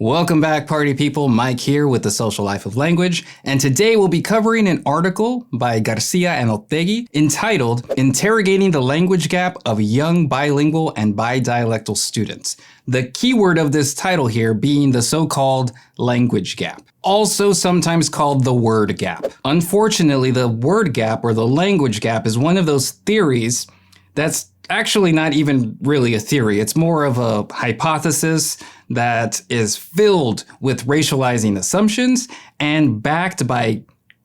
Welcome back, party people. Mike here with The Social Life of Language, and today we'll be covering an article by García and Otheguy entitled Interrogating the Language Gap of Young Bilingual and Bidialectal Students. The keyword of this title here being the so-called language gap, also sometimes called the word gap. Unfortunately, the word gap or the language gap is one of those theories that's actually not even really a theory. It's more of a hypothesis that is filled with racializing assumptions and backed by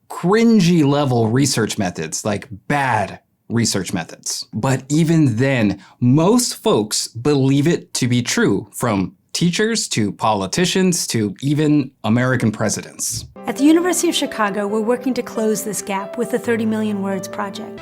cringy level research methods, like bad research methods. But even then, most folks believe it to be true, from teachers to politicians to even American presidents. At the University of Chicago, we're working to close this gap with the 30 Million Words Project.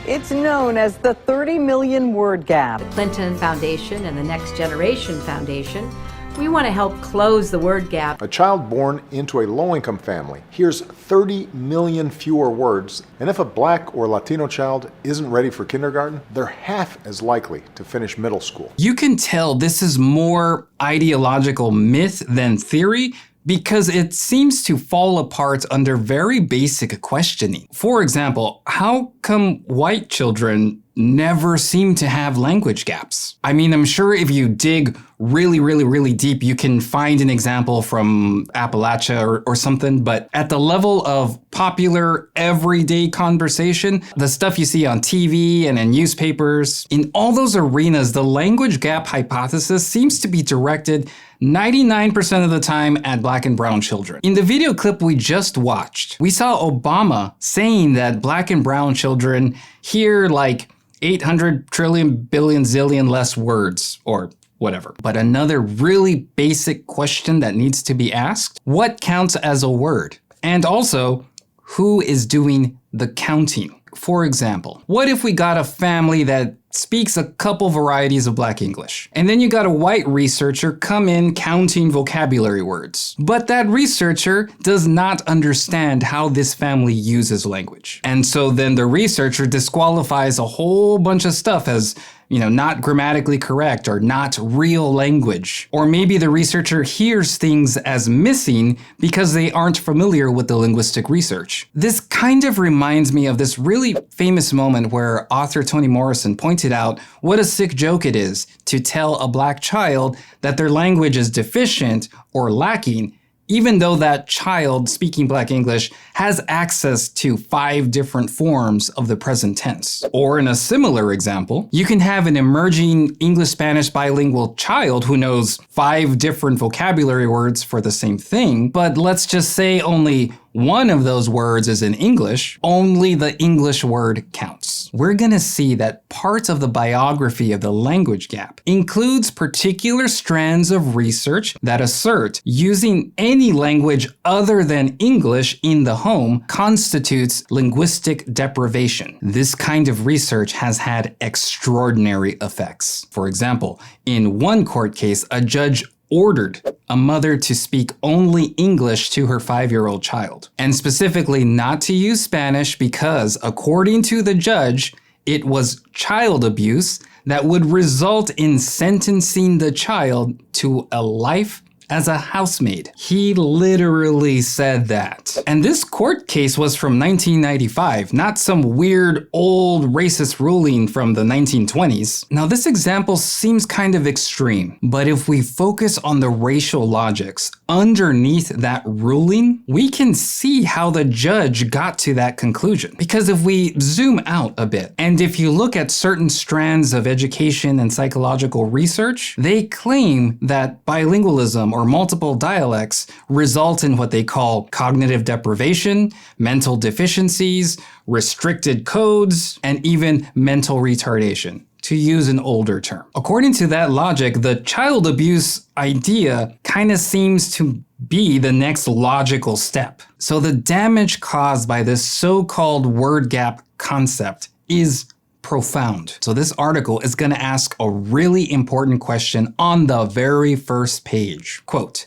It's known as the 30 Million Word Gap. The Clinton Foundation and the Next Generation Foundation, we want to help close the word gap. A child born into a low-income family hears 30 million fewer words, and if a Black or Latino child isn't ready for kindergarten, they're half as likely to finish middle school. You can tell this is more ideological myth than theory, because it seems to fall apart under very basic questioning. For example, how come white children never seem to have language gaps? I mean, I'm sure if you dig really deep, you can find an example from Appalachia or something, but at the level of popular everyday conversation, the stuff you see on TV and in newspapers, in all those arenas, the language gap hypothesis seems to be directed 99% of the time at Black and brown children. In the video clip we just watched, we saw Obama saying that Black and brown children hear like 800 trillion billion zillion less words, or whatever. But another really basic question that needs to be asked: what counts as a word? And also, who is doing the counting? For example, what if we got a family that speaks a couple varieties of Black English, and then you got a white researcher come in counting vocabulary words, but that researcher does not understand how this family uses language. And so then the researcher disqualifies a whole bunch of stuff as, not grammatically correct or not real language. Or maybe the researcher hears things as missing because they aren't familiar with the linguistic research. This kind of reminds me of this really famous moment where author Toni Morrison pointed out what a sick joke it is to tell a Black child that their language is deficient or lacking, even though that child speaking Black English has access to 5 different forms of the present tense. Or in a similar example, you can have an emerging English-Spanish bilingual child who knows 5 different vocabulary words for the same thing, but let's just say only one of those words is in English, only the English word counts. We're gonna see that parts of the biography of the language gap includes particular strands of research that assert using any language other than English in the home constitutes linguistic deprivation. This kind of research has had extraordinary effects. For example, in one court case, a judge ordered a mother to speak only English to her 5-year-old child, and specifically not to use Spanish because, according to the judge, it was child abuse that would result in sentencing the child to a life as a housemaid. He literally said that. And this court case was from 1995, not some weird old racist ruling from the 1920s. Now, this example seems kind of extreme, but if we focus on the racial logics underneath that ruling, we can see how the judge got to that conclusion. Because if we zoom out a bit, and if you look at certain strands of education and psychological research, they claim that bilingualism or multiple dialects result in what they call cognitive deprivation, mental deficiencies, restricted codes, and even mental retardation, to use an older term. According to that logic, the child abuse idea kind of seems to be the next logical step. So the damage caused by this so-called word gap concept is profound. So this article is going to ask a really important question on the very first page. Quote,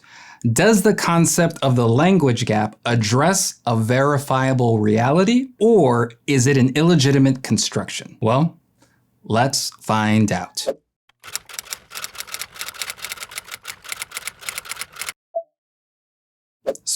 does the concept of the language gap address a verifiable reality, or is it an illegitimate construction? Well, let's find out.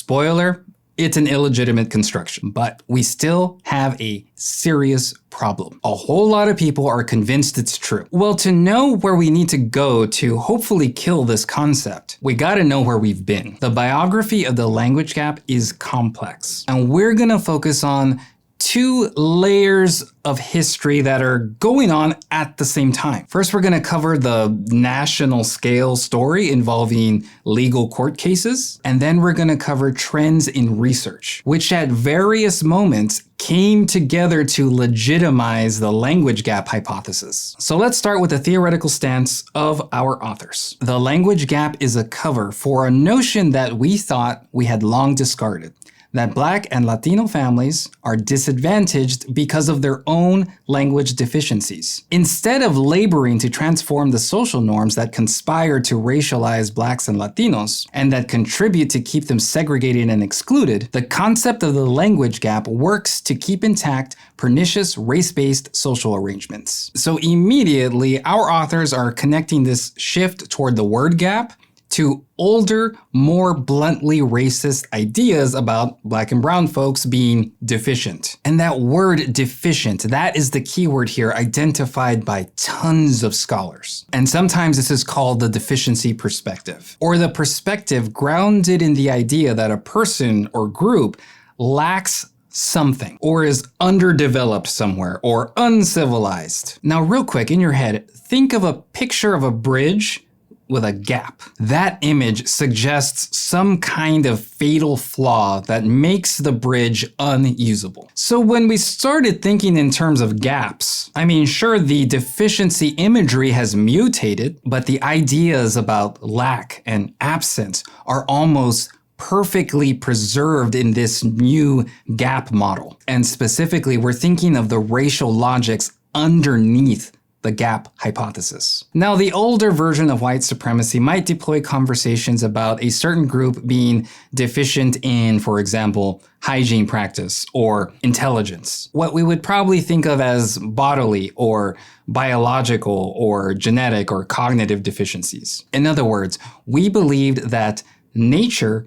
Spoiler, it's an illegitimate construction, but we still have a serious problem. A whole lot of people are convinced it's true. Well, to know where we need to go to hopefully kill this concept, we gotta know where we've been. The biography of the language gap is complex, and we're gonna focus on two layers of history that are going on at the same time. First, we're going to cover the national scale story involving legal court cases, and then we're going to cover trends in research, which at various moments came together to legitimize the language gap hypothesis. So let's start with the theoretical stance of our authors. The language gap is a cover for a notion that we thought we had long discarded, that Black and Latino families are disadvantaged because of their own language deficiencies. Instead of laboring to transform the social norms that conspire to racialize Blacks and Latinos, and that contribute to keep them segregated and excluded, the concept of the language gap works to keep intact pernicious race-based social arrangements. So immediately, our authors are connecting this shift toward the word gap to older, more bluntly racist ideas about Black and brown folks being deficient. And that word deficient, that is the key word here, identified by tons of scholars. And sometimes this is called the deficiency perspective, or the perspective grounded in the idea that a person or group lacks something, or is underdeveloped somewhere, or uncivilized. Now, real quick, in your head, think of a picture of a bridge with a gap. That image suggests some kind of fatal flaw that makes the bridge unusable. So when we started thinking in terms of gaps, I mean, sure, the deficiency imagery has mutated, but the ideas about lack and absence are almost perfectly preserved in this new gap model. And specifically, we're thinking of the racial logics underneath the gap hypothesis. Now, the older version of white supremacy might deploy conversations about a certain group being deficient in, for example, hygiene practice or intelligence, what we would probably think of as bodily or biological or genetic or cognitive deficiencies. In other words, we believed that nature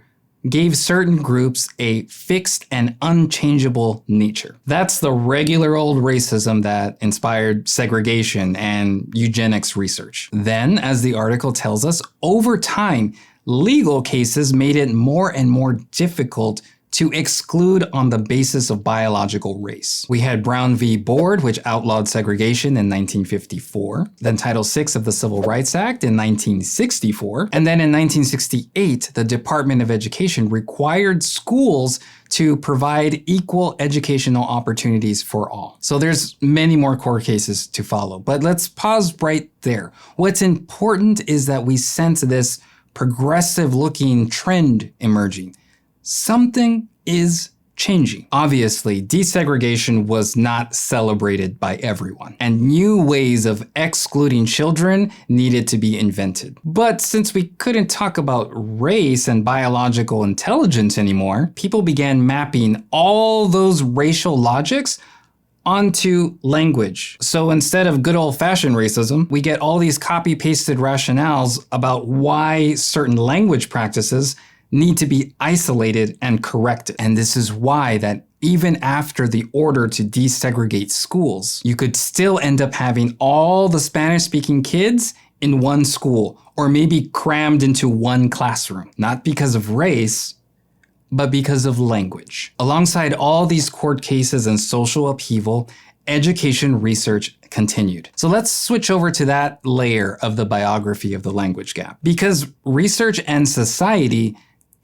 gave certain groups a fixed and unchangeable nature. That's the regular old racism that inspired segregation and eugenics research. Then, as the article tells us, over time, legal cases made it more and more difficult to exclude on the basis of biological race. We had Brown v. Board, which outlawed segregation in 1954, then Title VI of the Civil Rights Act in 1964, and then in 1968, the Department of Education required schools to provide equal educational opportunities for all. So there's many more court cases to follow, but let's pause right there. What's important is that we sense this progressive-looking trend emerging. Something is changing. Obviously, desegregation was not celebrated by everyone, and new ways of excluding children needed to be invented. But since we couldn't talk about race and biological intelligence anymore, people began mapping all those racial logics onto language. So instead of good old-fashioned racism, we get all these copy-pasted rationales about why certain language practices need to be isolated and corrected. And this is why that even after the order to desegregate schools, you could still end up having all the Spanish-speaking kids in one school, or maybe crammed into one classroom, not because of race, but because of language. Alongside all these court cases and social upheaval, education research continued. So let's switch over to that layer of the biography of the language gap, because research and society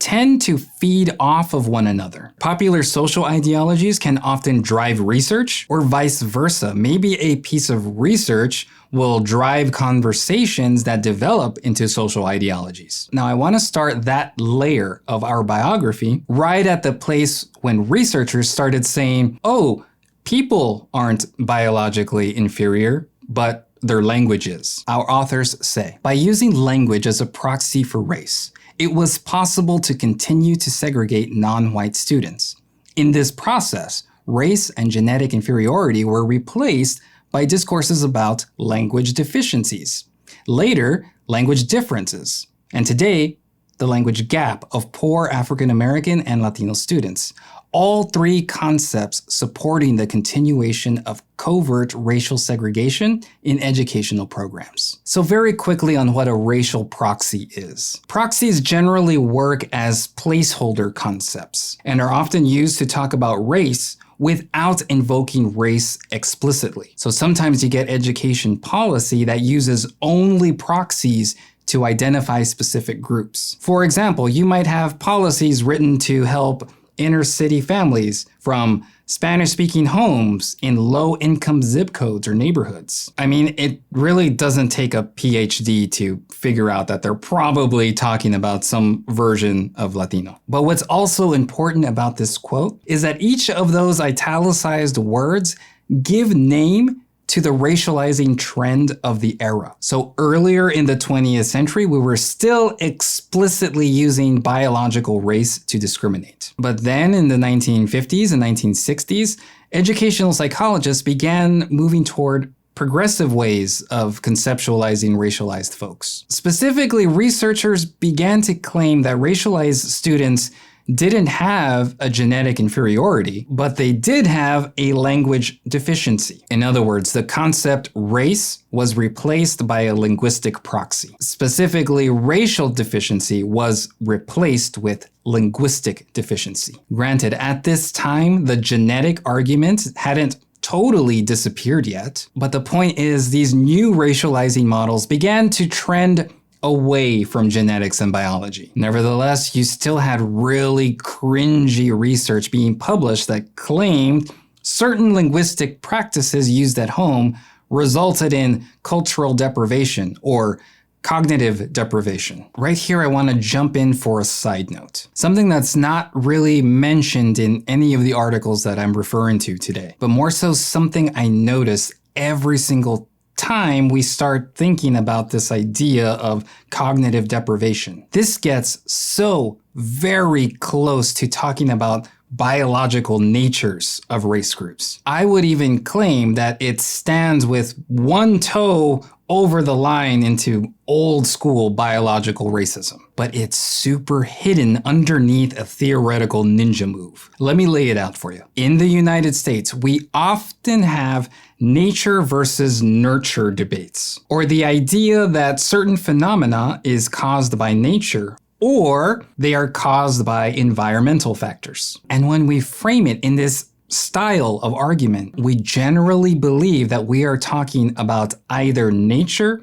tend to feed off of one another. Popular social ideologies can often drive research, or vice versa. Maybe a piece of research will drive conversations that develop into social ideologies. Now, I want to start that layer of our biography right at the place when researchers started saying, oh, people aren't biologically inferior, but their language is. Our authors say, by using language as a proxy for race, it was possible to continue to segregate non-white students. In this process, race and genetic inferiority were replaced by discourses about language deficiencies. Later, language differences. And today, the language gap of poor African American and Latino students. All three concepts supporting the continuation of covert racial segregation in educational programs. So very quickly on what a racial proxy is. Proxies generally work as placeholder concepts and are often used to talk about race without invoking race explicitly. So sometimes you get education policy that uses only proxies to identify specific groups. For example, you might have policies written to help inner city families from Spanish-speaking homes in low-income zip codes or neighborhoods. I mean, it really doesn't take a PhD to figure out that they're probably talking about some version of Latino. But what's also important about this quote is that each of those italicized words give name to the racializing trend of the era. So earlier in the 20th century, we were still explicitly using biological race to discriminate. But then in the 1950s and 1960s, educational psychologists began moving toward progressive ways of conceptualizing racialized folks. Specifically, researchers began to claim that racialized students didn't have a genetic inferiority, but they did have a language deficiency. In other words, the concept race was replaced by a linguistic proxy. Specifically, racial deficiency was replaced with linguistic deficiency. Granted, at this time, the genetic argument hadn't totally disappeared yet, but the point is these new racializing models began to trend away from genetics and biology. Nevertheless, you still had really cringy research being published that claimed certain linguistic practices used at home resulted in cultural deprivation or cognitive deprivation. Right here, I want to jump in for a side note. Something that's not really mentioned in any of the articles that I'm referring to today, but more so something I notice every single time we start thinking about this idea of cognitive deprivation. This gets so very close to talking about biological natures of race groups. I would even claim that it stands with one toe over the line into old school biological racism, but it's super hidden underneath a theoretical ninja move. Let me lay it out for you. In the United States, we often have nature versus nurture debates, or the idea that certain phenomena is caused by nature or they are caused by environmental factors. And when we frame it in this style of argument, we generally believe that we are talking about either nature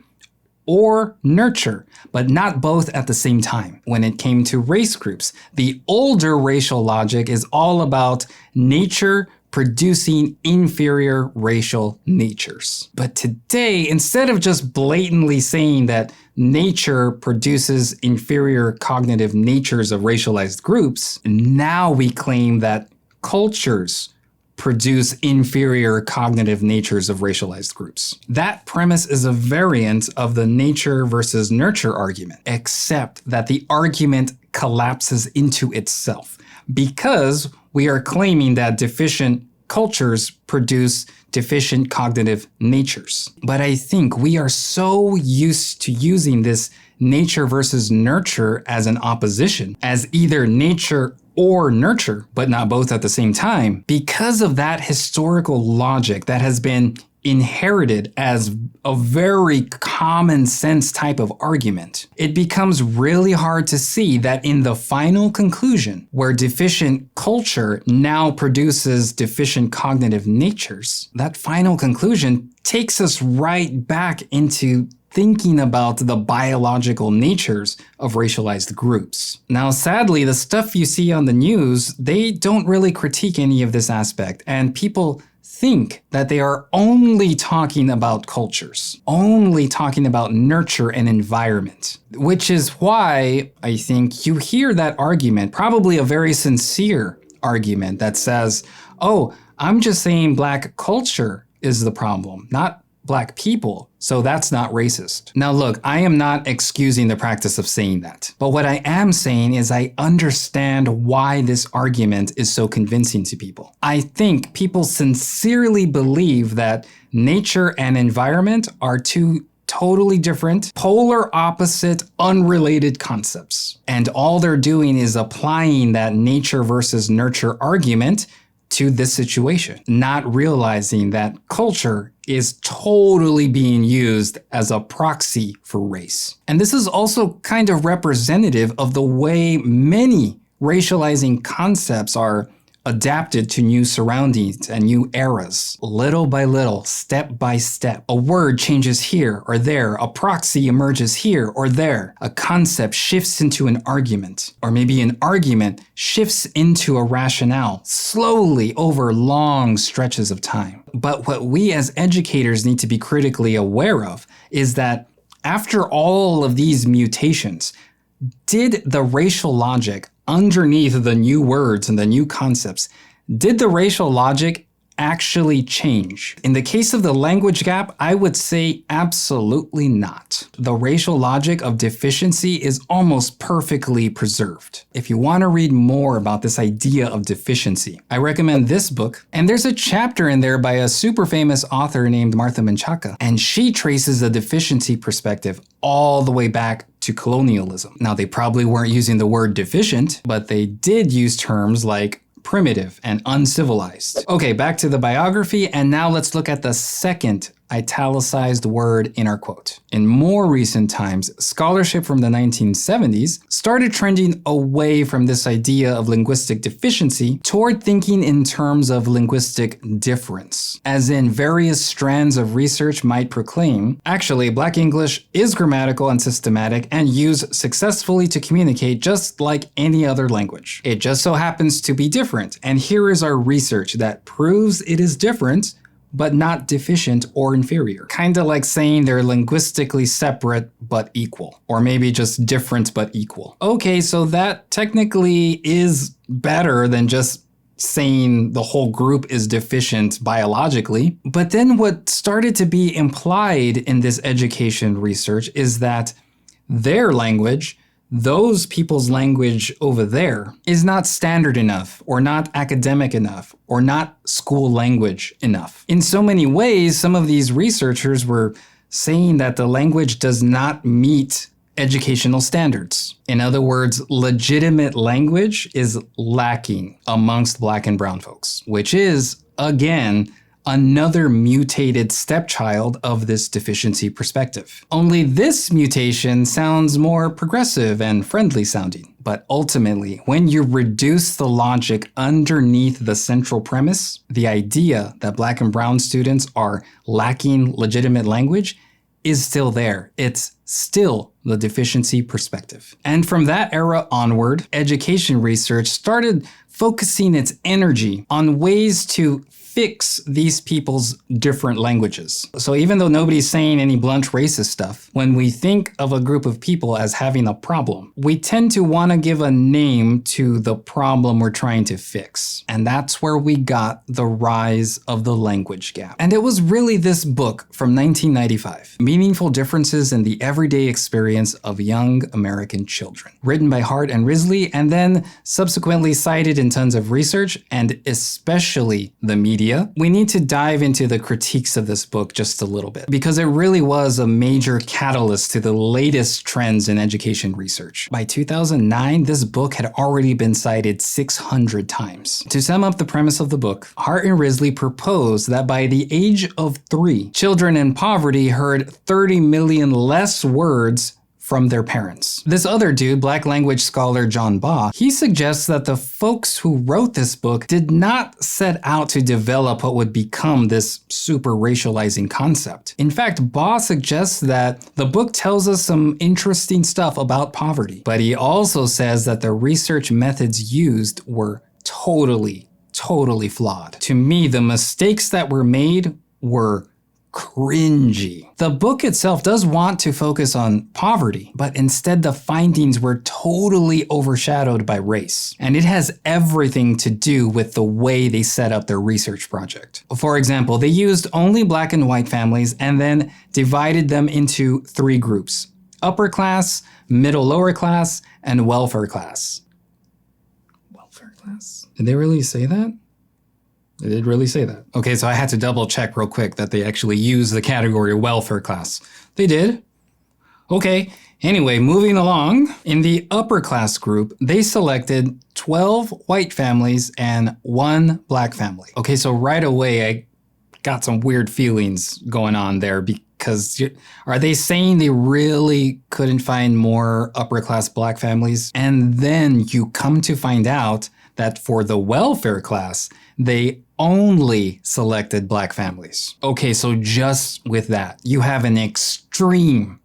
or nurture, but not both at the same time. When it came to race groups, the older racial logic is all about nature producing inferior racial natures. But today, instead of just blatantly saying that nature produces inferior cognitive natures of racialized groups, now we claim that cultures produce inferior cognitive natures of racialized groups. That premise is a variant of the nature versus nurture argument, except that the argument collapses into itself because we are claiming that deficient cultures produce deficient cognitive natures. But I think we are so used to using this nature versus nurture as an opposition, as either nature or nurture, but not both at the same time, because of that historical logic that has been inherited as a very common sense type of argument. It becomes really hard to see that in the final conclusion, where deficient culture now produces deficient cognitive natures, that final conclusion takes us right back into thinking about the biological natures of racialized groups. Now, sadly, the stuff you see on the news, they don't really critique any of this aspect, and people think that they are only talking about cultures, only talking about nurture and environment, which is why I think you hear that argument, probably a very sincere argument that says, oh, I'm just saying Black culture is the problem, not Black people, so that's not racist. Now look, I am not excusing the practice of saying that, but what I am saying is I understand why this argument is so convincing to people. I think people sincerely believe that nature and environment are two totally different, polar opposite, unrelated concepts. And all they're doing is applying that nature versus nurture argument to this situation, not realizing that culture is totally being used as a proxy for race. And this is also kind of representative of the way many racializing concepts are adapted to new surroundings and new eras. Little by little, step by step, a word changes here or there, a proxy emerges here or there, a concept shifts into an argument, or maybe an argument shifts into a rationale, slowly over long stretches of time. But what we as educators need to be critically aware of is that after all of these mutations, did the racial logic underneath the new words and the new concepts, did the racial logic actually change? In the case of the language gap, I would say absolutely not. The racial logic of deficiency is almost perfectly preserved. If you want to read more about this idea of deficiency, I recommend this book. And there's a chapter in there by a super famous author named Martha Menchaca, and she traces the deficiency perspective all the way back to colonialism. Now, they probably weren't using the word deficient, but they did use terms like primitive and uncivilized. Okay, back to the biography, and now let's look at the second italicized word in our quote. In more recent times, scholarship from the 1970s started trending away from this idea of linguistic deficiency toward thinking in terms of linguistic difference, as in various strands of research might proclaim, actually, Black English is grammatical and systematic and used successfully to communicate just like any other language. It just so happens to be different, and here is our research that proves it is different, but not deficient or inferior. Kinda like saying they're linguistically separate but equal, or maybe just different but equal. Okay, so that technically is better than just saying the whole group is deficient biologically. But then what started to be implied in this education research is that their language, those people's language over there, is not standard enough, or not academic enough, or not school language enough. In so many ways, some of these researchers were saying that the language does not meet educational standards. In other words, legitimate language is lacking amongst Black and brown folks, which is, again, another mutated stepchild of this deficiency perspective. Only this mutation sounds more progressive and friendly sounding. But ultimately, when you reduce the logic underneath the central premise, the idea that Black and brown students are lacking legitimate language is still there. It's still the deficiency perspective. And from that era onward, education research started focusing its energy on ways to fix these people's different languages. So even though nobody's saying any blunt racist stuff, when we think of a group of people as having a problem, we tend to want to give a name to the problem we're trying to fix. And that's where we got the rise of the language gap. And it was really this book from 1995, Meaningful Differences in the Everyday Experience of Young American Children, written by Hart and Risley, and then subsequently cited in tons of research, and especially the media. We need to dive into the critiques of this book just a little bit, because it really was a major catalyst to the latest trends in education research. By 2009, this book had already been cited 600 times. To sum up the premise of the book, Hart and Risley proposed that by the age of 3, children in poverty heard 30 million less words from their parents. This other dude, Black language scholar John Baugh, he suggests that the folks who wrote this book did not set out to develop what would become this super racializing concept. In fact, Baugh suggests that the book tells us some interesting stuff about poverty, but he also says that the research methods used were totally flawed. To me, the mistakes that were made were cringy. The book itself does want to focus on poverty, but instead the findings were totally overshadowed by race. And it has everything to do with the way they set up their research project. For example, they used only Black and white families and then divided them into 3 groups: upper class, middle lower class, and welfare class. Welfare class? Did they really say that? They did really say that. Okay, so I had to double check real quick that they actually used the category welfare class. They did. Okay, anyway, moving along. In the upper class group, they selected 12 white families and 1 black family. Okay, so right away I got some weird feelings going on there because are they saying they really couldn't find more upper class black families? And then you come to find out that for the welfare class, they only selected black families. Okay, so just with that, you have an extreme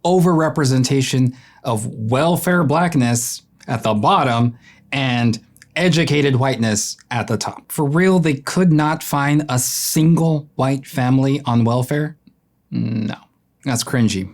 overrepresentation of welfare blackness at the bottom and educated whiteness at the top. For real, they could not find a single white family on welfare? No, that's cringy.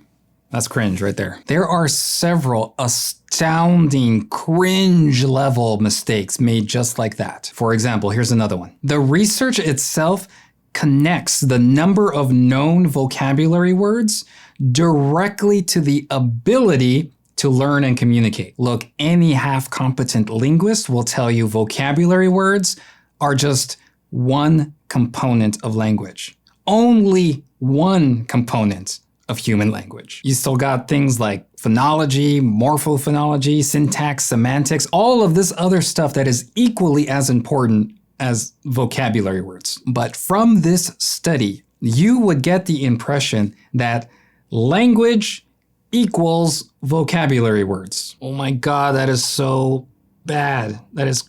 That's cringe right there. There are several astounding cringe level mistakes made just like that. For example, here's another one. The research itself connects the number of known vocabulary words directly to the ability to learn and communicate. Look, any half-competent linguist will tell you vocabulary words are just one component of language. Only one component of human language. You still got things like phonology, morphophonology, syntax, semantics, all of this other stuff that is equally as important as vocabulary words. But from this study, you would get the impression that language equals vocabulary words. Oh my God, that is so bad. That is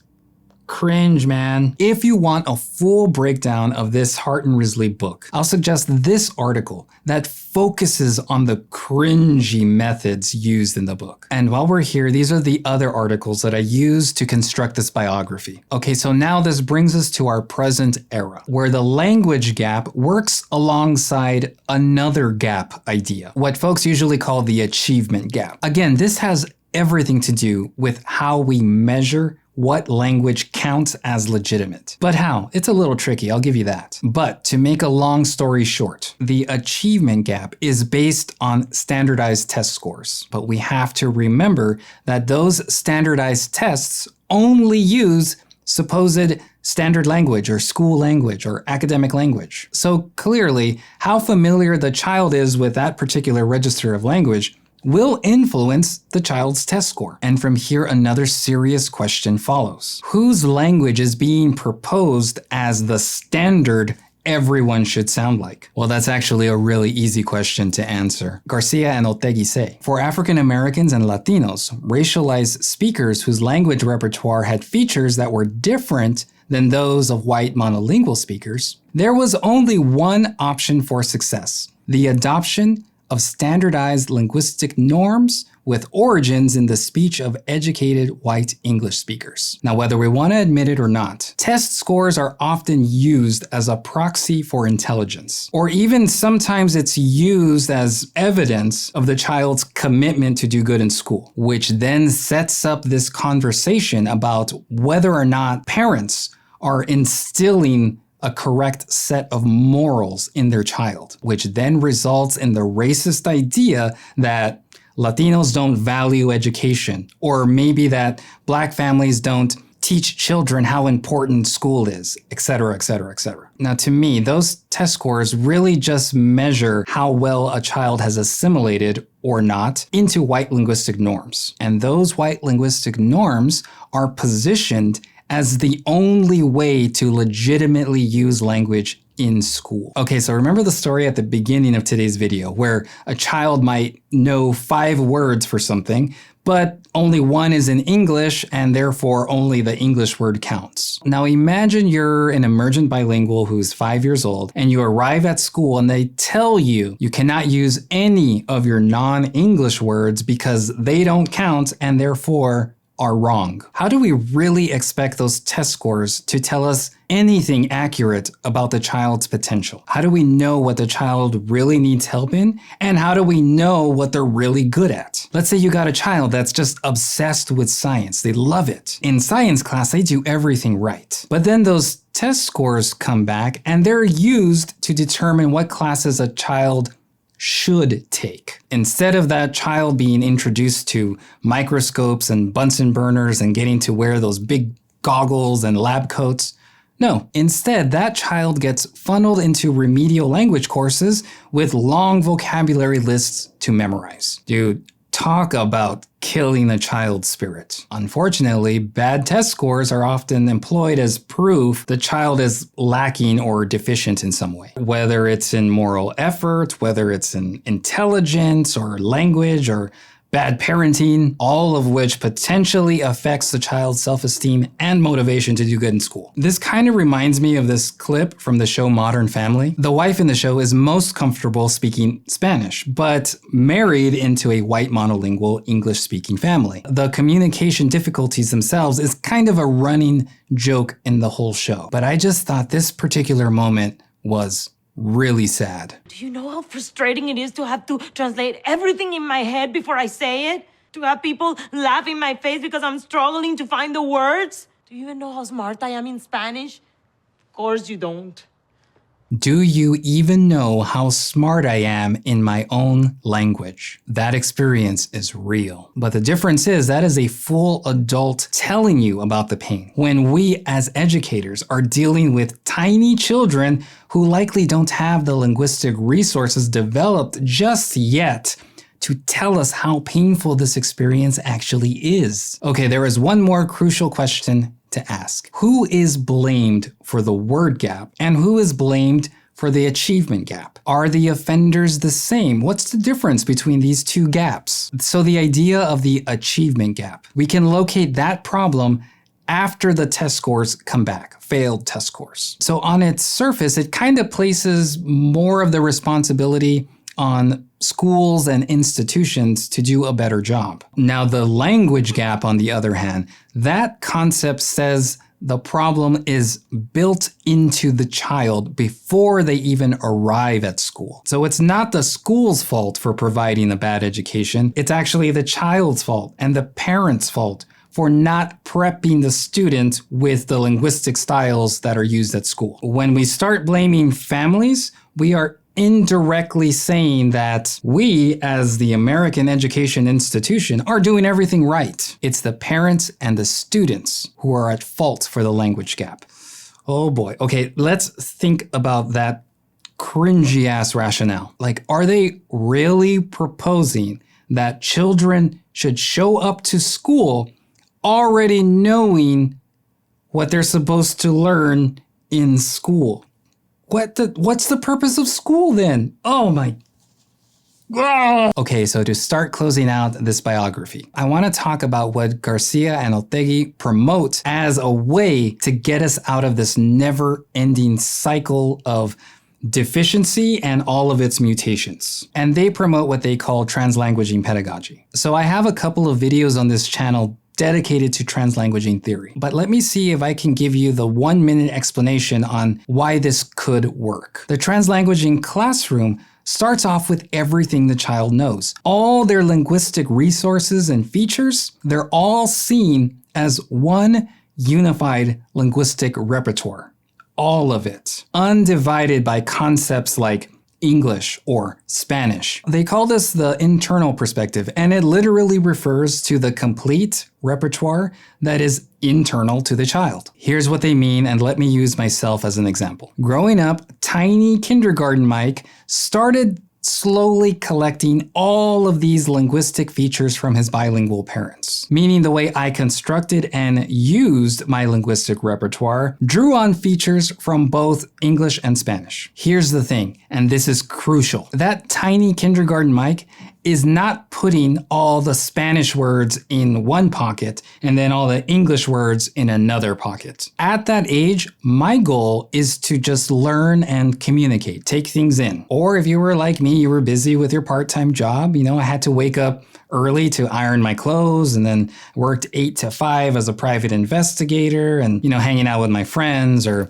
cringe, man. If you want a full breakdown of this Hart and Risley book, I'll suggest this article that focuses on the cringy methods used in the book. And while we're here, these are the other articles that I used to construct this biography. Okay, so now this brings us to our present era, where the language gap works alongside another gap idea, what folks usually call the achievement gap. Again, this has everything to do with how we measure what language counts as legitimate. But how? It's a little tricky, I'll give you that. But to make a long story short, the achievement gap is based on standardized test scores. But we have to remember that those standardized tests only use supposed standard language or school language or academic language. So clearly, how familiar the child is with that particular register of language will influence the child's test score. And from here, another serious question follows. Whose language is being proposed as the standard everyone should sound like? Well, that's actually a really easy question to answer. García and Otheguy say, for African Americans and Latinos, racialized speakers whose language repertoire had features that were different than those of white monolingual speakers, there was only one option for success: the adoption of standardized linguistic norms with origins in the speech of educated white English speakers. Now, whether we want to admit it or not, test scores are often used as a proxy for intelligence, or even sometimes it's used as evidence of the child's commitment to do good in school, which then sets up this conversation about whether or not parents are instilling a correct set of morals in their child, which then results in the racist idea that Latinos don't value education, or maybe that Black families don't teach children how important school is, etc., etc., etc. Now, to me, those test scores really just measure how well a child has assimilated or not into white linguistic norms. And those white linguistic norms are positioned as the only way to legitimately use language in school. Okay, so remember the story at the beginning of today's video where a child might know 5 words for something, but only one is in English and therefore only the English word counts. Now imagine you're an emergent bilingual who's 5 years old and you arrive at school and they tell you you cannot use any of your non-English words because they don't count and therefore are wrong. How do we really expect those test scores to tell us anything accurate about the child's potential? How do we know what the child really needs help in? And how do we know what they're really good at? Let's say you got a child that's just obsessed with science. They love it. In science class, they do everything right. But then those test scores come back and they're used to determine what classes a child should take. Instead of that child being introduced to microscopes and Bunsen burners and getting to wear those big goggles and lab coats, No, instead, that child gets funneled into remedial language courses with long vocabulary lists to memorize. Dude, talk about killing a child's spirit. Unfortunately, bad test scores are often employed as proof the child is lacking or deficient in some way. Whether it's in moral effort, whether it's in intelligence or language or bad parenting, all of which potentially affects the child's self-esteem and motivation to do good in school. This kind of reminds me of this clip from the show Modern Family. The wife in the show is most comfortable speaking Spanish, but married into a white monolingual English-speaking family. The communication difficulties themselves is kind of a running joke in the whole show. But I just thought this particular moment was really sad. Do you know how frustrating it is to have to translate everything in my head before I say it? To have people laugh in my face because I'm struggling to find the words? Do you even know how smart I am in Spanish? Of course you don't. Do you even know how smart I am in my own language? That experience is real. But the difference is that is a full adult telling you about the pain. When we as educators are dealing with tiny children who likely don't have the linguistic resources developed just yet to tell us how painful this experience actually is. Okay, there is one more crucial question to ask. Who is blamed for the word gap and who is blamed for the achievement gap? Are the offenders the same? What's the difference between these two gaps? So the idea of the achievement gap, we can locate that problem after the test scores come back, failed test scores. So on its surface, it kind of places more of the responsibility on schools and institutions to do a better job. Now, the language gap, on the other hand, that concept says the problem is built into the child before they even arrive at school. So it's not the school's fault for providing a bad education. It's actually the child's fault and the parent's fault for not prepping the student with the linguistic styles that are used at school. When we start blaming families, we are indirectly saying that we, as the American education institution, are doing everything right. It's the parents and the students who are at fault for the language gap. Oh boy. Okay, let's think about that cringy ass rationale. Like, are they really proposing that children should show up to school already knowing what they're supposed to learn in school? What's the purpose of school then? Oh my. Okay, so to start closing out this biography, I want to talk about what García and Otheguy promote as a way to get us out of this never-ending cycle of deficiency and all of its mutations. And they promote what they call translanguaging pedagogy. So I have a couple of videos on this channel dedicated to translanguaging theory. But let me see if I can give you the 1-minute explanation on why this could work. The translanguaging classroom starts off with everything the child knows. All their linguistic resources and features, they're all seen as one unified linguistic repertoire. All of it, undivided by concepts like English or Spanish. They call this the internal perspective, and it literally refers to the complete repertoire that is internal to the child. Here's what they mean, and let me use myself as an example. Growing up, tiny kindergarten Mike started slowly collecting all of these linguistic features from his bilingual parents, meaning the way I constructed and used my linguistic repertoire drew on features from both English and Spanish. Here's the thing, and this is crucial. That tiny kindergarten Mike is not putting all the Spanish words in one pocket and then all the English words in another pocket. At that age, my goal is to just learn and communicate, take things in. Or if you were like me, you were busy with your part-time job, I had to wake up early to iron my clothes and then worked 8 to 5 as a private investigator and, hanging out with my friends or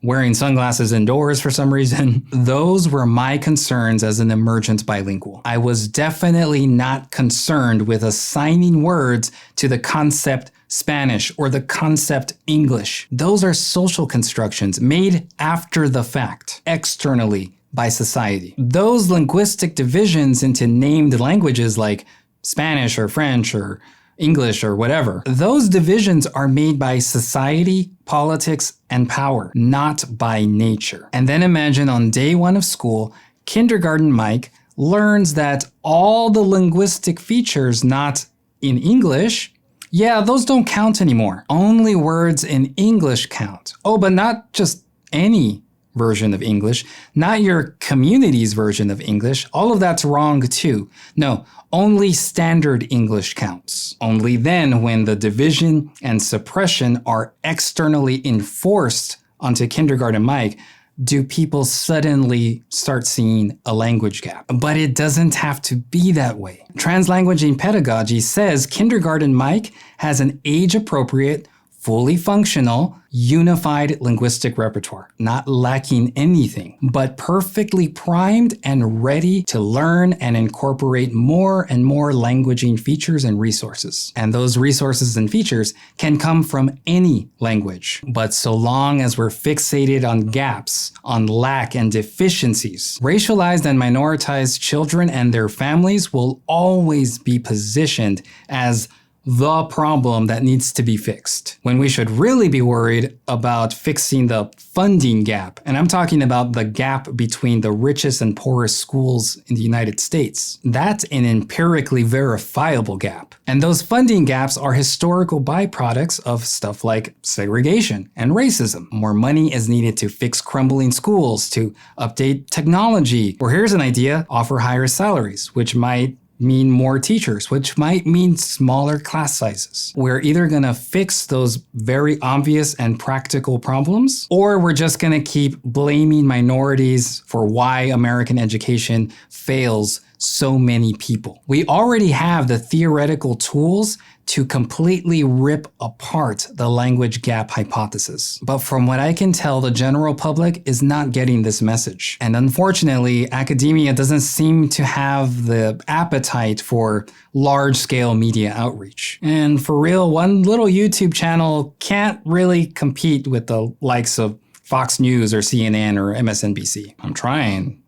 wearing sunglasses indoors for some reason. Those were my concerns as an emergent bilingual. I was definitely not concerned with assigning words to the concept Spanish or the concept English. Those are social constructions made after the fact, externally by society. Those linguistic divisions into named languages like Spanish or French or English or whatever. Those divisions are made by society, politics, and power, not by nature. And then imagine on day 1 of school, kindergarten Mike learns that all the linguistic features not in English, yeah, those don't count anymore. Only words in English count. Oh, but not just any version of English, not your community's version of English. All of that's wrong too. No, only standard English counts. Only then, when the division and suppression are externally enforced onto kindergarten Mike, do people suddenly start seeing a language gap. But it doesn't have to be that way. Translanguaging Pedagogy says kindergarten Mike has an age-appropriate, fully functional, unified linguistic repertoire, not lacking anything, but perfectly primed and ready to learn and incorporate more and more languaging features and resources. And those resources and features can come from any language. But so long as we're fixated on gaps, on lack and deficiencies, racialized and minoritized children and their families will always be positioned as the problem that needs to be fixed, when we should really be worried about fixing the funding gap. And I'm talking about the gap between the richest and poorest schools in the United States. That's an empirically verifiable gap. And those funding gaps are historical byproducts of stuff like segregation and racism. More money is needed to fix crumbling schools, to update technology. Or here's an idea, offer higher salaries, which might mean more teachers, which might mean smaller class sizes. We're either gonna fix those very obvious and practical problems, or we're just gonna keep blaming minorities for why American education fails so many people. We already have the theoretical tools to completely rip apart the language gap hypothesis. But from what I can tell, the general public is not getting this message. And unfortunately, academia doesn't seem to have the appetite for large-scale media outreach. And for real, one little YouTube channel can't really compete with the likes of Fox News or CNN or MSNBC. I'm trying,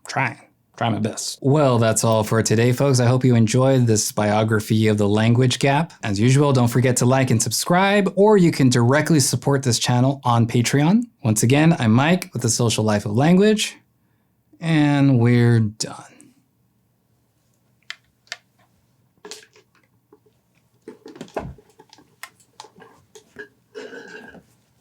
trying my best. Well, that's all for today, folks. I hope you enjoyed this biography of the language gap. As usual, don't forget to like and subscribe, or you can directly support this channel on Patreon. Once again, I'm Mike with The Social Life of Language, and we're done.